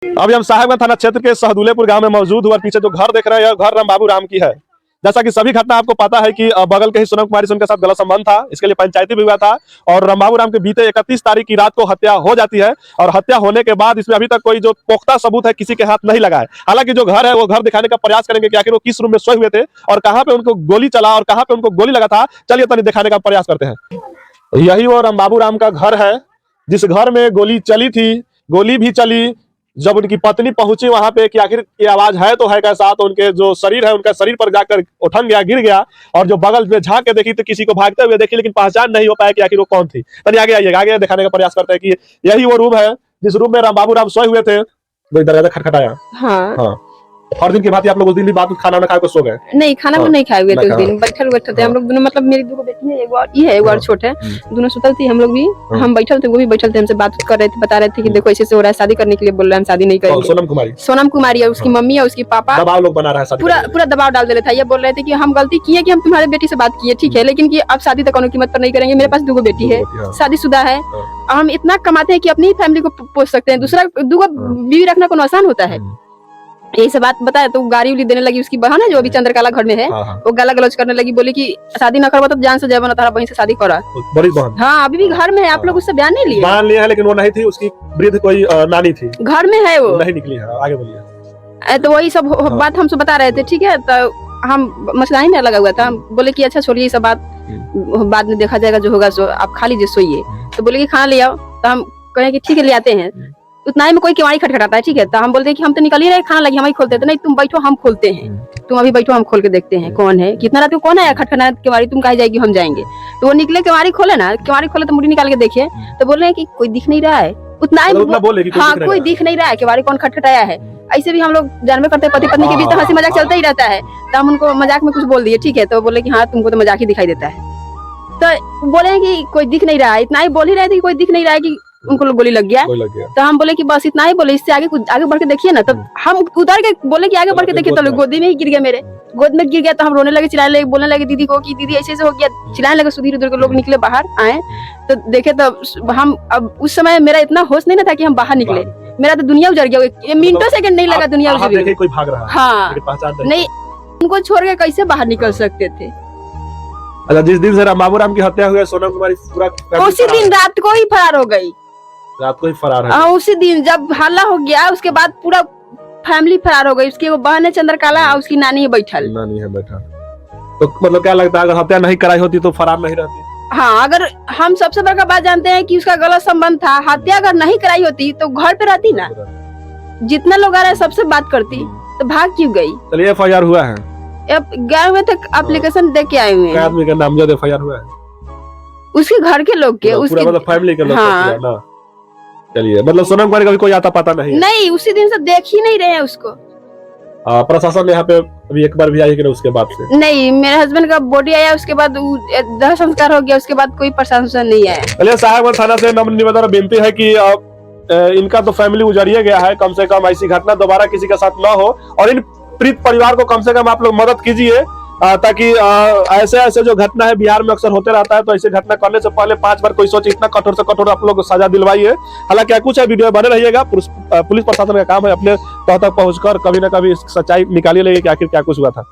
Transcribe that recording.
अभी हम साहेबगंज थाना क्षेत्र के सहदुलेपुर गांव में मौजूद हुआ। पीछे जो घर देख रहे हैं घर रामबाबू राम की है। जैसा कि सभी घटना आपको पता है कि बगल के ही सोनम कुमारी से उनके साथ गलत संबंध था, इसके लिए पंचायती भी हुआ था और रामबाबू राम के बीते 31 तारीख की रात को हत्या हो जाती है। और हत्या होने के बाद इसमें अभी तक कोई जो पुख्ता सबूत है किसी के हाथ नहीं लगा है। हालांकि जो घर है वो घर दिखाने का प्रयास करेंगे कि आखिर वो किस रूम में सोए हुए थे और कहाँ पे उनको गोली चला और कहाँ पे उनको गोली लगा था। चलिए तनी दिखाने का प्रयास करते हैं। यही वो रामबाबू राम का घर है जिस घर में गोली चली थी। गोली भी चली जब उनकी पत्नी पहुंची वहां पे कि आखिर ये आवाज है तो है कैसा, तो उनके जो शरीर है उनका शरीर पर जाकर उठन गया, गिर गया। और जो बगल में झांक के देखी तो किसी को भागते हुए देखी, लेकिन पहचान नहीं हो पाया कि आखिर वो कौन थी। तनी आगे आइएगा, आगे दिखाने का प्रयास करते हैं कि यही वो रूम है जिस रूम में रामबाबू राम सोए हुए थे। दरवाजा खटखटाया। हाँ। हर दिन की बात आप लोग उस दिन भी बात खाना ना खाए को सो गए? नहीं, खाना भी नहीं खाए हुए थे उस दिन, बैठे थे हम लोग दोनों। मतलब मेरी दो बेटी है, एक और ये है, एक और छोटे, दोनों सुतल थी, हम लोग भी हम बैठे थे, वो भी बैठे थे, हमसे बात कर रहे थे, बता रहे थे कि देखो ऐसे हो रहा है, शादी करने के लिए बोल रहे हैं, हम शादी नहीं करेंगे। सोनम कुमारी है, उसकी मम्मी है, उसकी पापा दबाव लोग बना रहा है, पूरा दबाव डाल दे रहे थे। ये बोल रहे थे कि हम गलती किए कि हम तुम्हारे बेटी से बात किए, ठीक है, लेकिन कि अब शादी तो कोनो कीमत पर नहीं करेंगे। मेरे पास 2 बेटी है, शादीशुदा है, हम इतना कमाते हैं कि अपनी फैमिली को पोस सकते हैं। दूसरा 2 बीवी रखना कोनो आसान होता है? यही सब बात बताया तो गाड़ी उली देने लगी। उसकी बहन है जो अभी चंद्रकला घर में है, वो गाला गलौज करने लगी, बोली कि शादी न करवा तो जान से जय बना, तारा बहन से शादी करा। बड़ी बहन? हाँ, अभी भी घर में है। आप लोग उससे बयान नहीं लिए? मान लिया है, लेकिन वो नहीं थी, उसकी वृद्ध कोई नानी थी, घर में है, वो नहीं निकली है। आगे बोलिए। तो वही सब बात हमसे बता रहे थे, ठीक है। तो हम मसला ही में लगा हुआ था, बोले कि अच्छा छोड़िए सब बात, बाद में देखा जाएगा, जो होगा सो आप खा लीजिए, सोइए। तो बोले कि खाना ले आओ, तो हम कहे कि ठीक है ले आते हैं। उतना ही में कोई केवाड़ी खटखटाता है, ठीक है, तो हम बोलते हैं कि हम तो निकल ही रहे, खाना लगी, हम ही खोलते हैं। तो नहीं, तुम बैठो, हम खोलते हैं, तुम अभी बैठो, हम खोल के देखते हैं कौन है, कितना रात को कौन है खटखटा केवाड़ी, तुम कहा जाएगी, हम जाएंगे। तो वो निकले, केवाड़ी खोले ना, केवाड़ी खोले तो मुड़ी निकाल के देखे तो बोल रहे हैं कि कोई दिख नहीं रहा है। उतना ही हाँ, कोई दिख नहीं रहा है, केवाड़ी कौन खटखटाया है। ऐसे भी हम लोग जानवे करते हैं, पति पत्नी के बीच तो हंसी मजाक चलता ही रहता है। तो हम उनको मजाक में कुछ बोल दिए, ठीक है, तो बोले कि हाँ तुमको तो मजाक ही दिखाई देता है। तो बोले कि कोई दिख नहीं रहा है, इतना ही बोल ही रहे थे कि कोई दिख नहीं रहा है कि उनको गोली लग गया। तो हम बोले कि बस इतना ही बोले, इससे आगे कुछ आगे बढ़ के देखिए ना। तो हम उधर के बोले कि आगे बढ़ के देखिए, तो गोदी में ही गिर गया, मेरे गोद में गिर गया। तो हम रोने लगे, चिल्लाने लगे, बोलने लगे दीदी को कि दीदी ऐसे ऐसे हो गया, चिल्लाने लगे। सुधीर उधर के लोग निकले बाहर आए तो देखे, तो हम अब उस समय मेरा इतना होश नहीं ना था कि हम बाहर निकले, मेरा तो दुनिया उजड़ गया। मिनटों सेकंड नहीं लगा, दुनिया उजड़ गई। कोई भाग रहा है, हाँ नहीं, उनको छोड़ के कैसे बाहर निकल सकते थे। अच्छा, जिस दिन से रामबाबू राम की हत्या हुई है, सोनम कुमारी पूरा उसी दिन रात को ही फरार हो गई। रात को ही फरार है? हाँ, उसी दिन जब हल्ला हो गया, उसके बाद पूरा फैमिली फरार हो गई। उसकी वो बहन है चंद्रकला और उसकी नानी है बैठल। तो मतलब क्या लगता है, अगर हत्या नहीं कराई होती तो फरार नहीं रहती? हाँ, अगर हम सबसे बड़का बात जानते हैं कि उसका गलत संबंध था, हत्या अगर नहीं कराई होती तो घर पे रहती ना, जितना लोग आ रहे सबसे बात करती, तो भाग क्यों गई? चलिए, FIR हुआ है, गए हुए थे, एप्लीकेशन दे के आए हुए हैं। आदमी का नामजद FIR हुआ है, उसके घर के लोग के, उसकी मतलब फैमिली के लोग। हाँ। चलिए, मतलब सोनम कुमारी का भी कोई आता पता नहीं? नहीं, उसी दिन से देख ही नहीं रहे हैं उसको। प्रशासन यहाँ पे अभी एक बार भी आई कि नहीं उसके बाद से? नहीं, मेरे हस्बैंड का बॉडी आया, उसके बाद दाह संस्कार हो गया, उसके बाद कोई प्रशासन नहीं आया। चलिए, साहेबगंज थाना से नम्र निवेदन और विनती है कि इनका तो फैमिली उजड़िए गया है, कम से कम ऐसी घटना दोबारा किसी के साथ न हो और इन पीड़ित परिवार को कम से कम आप लोग मदद कीजिए, ताकि ऐसे ऐसे जो घटना है बिहार में अक्सर होते रहता है। तो ऐसे घटना करने से पहले 5 बार कोई सोचे, इतना कठोर से कठोर आप लोग सजा दिलवाइए। हालांकि कुछ है, वीडियो बने रहिएगा। पुलिस प्रशासन का काम है अपने तह तक पहुंचकर कभी ना कभी सच्चाई निकालिए कि आखिर क्या कुछ हुआ था।